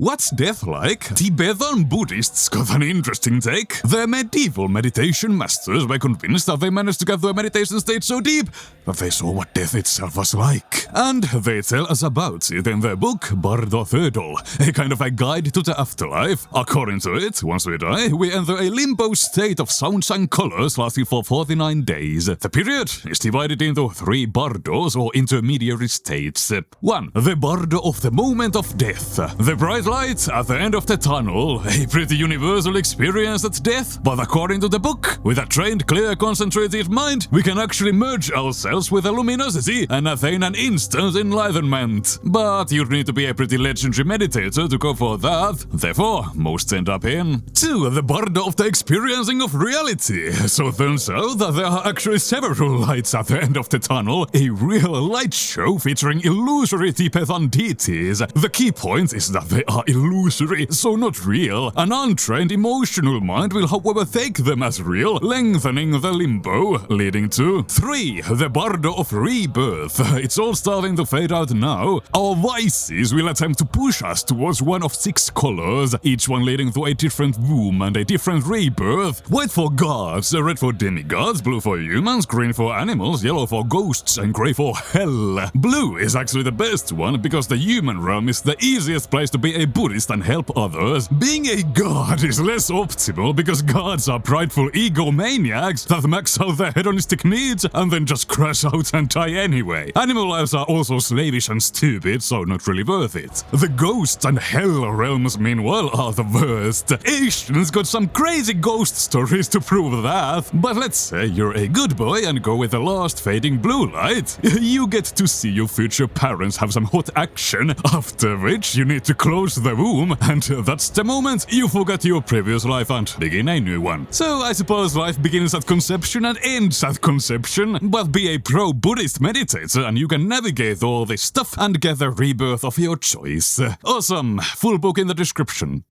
What's death like? Tibetan Buddhists got an interesting take. Their medieval meditation masters were convinced that they managed to get their meditation state so deep that they saw what death itself was like. And they tell us about it in their book, Bardos, a kind of a guide to the afterlife. According to it, once we die, we enter a limbo state of sounds and colors lasting for 49 days. The period is divided into 3 bardos, or intermediary states. 1. The bardo of the moment of death. The bright light at the end of the tunnel, a pretty universal experience at death, but according to the book, with a trained, clear, concentrated mind, we can actually merge ourselves with the luminosity and attain an instant enlightenment. But you'd need to be a pretty legendary meditator to go for that, therefore, most end up in. 2. The bardo of the experiencing of reality. So it turns out that there are actually several lights at the end of the tunnel, a real light show featuring illusory Tibetan deities. The key point is that they are illusory, so not real. An untrained emotional mind will however take them as real, lengthening the limbo, leading to 3. The bardo of rebirth. It's all starting to fade out now. Our vices will attempt to push us towards one of 6 colors, each one leading to a different womb and a different rebirth. White for gods, red for demigods, blue for humans, green for animals, yellow for ghosts, and grey for hell. Blue is actually the best one because the human realm is the easiest place to be a Buddhist and help others. Being a god is less optimal because gods are prideful egomaniacs that max out their hedonistic needs and then just crash out and die anyway. Animal lives are also slavish and stupid, so not really worth it. The ghosts and hell realms, meanwhile, are the worst. Asians got some crazy ghost stories to prove that, but let's say you're a good boy and go with the last fading blue light. You get to see your future parents have some hot action, after which you need to close the womb, and that's the moment you forget your previous life and begin a new one. So I suppose life begins at conception and ends at conception, but be a pro-Buddhist meditator and you can navigate all this stuff and get the rebirth of your choice. Awesome! Full book in the description.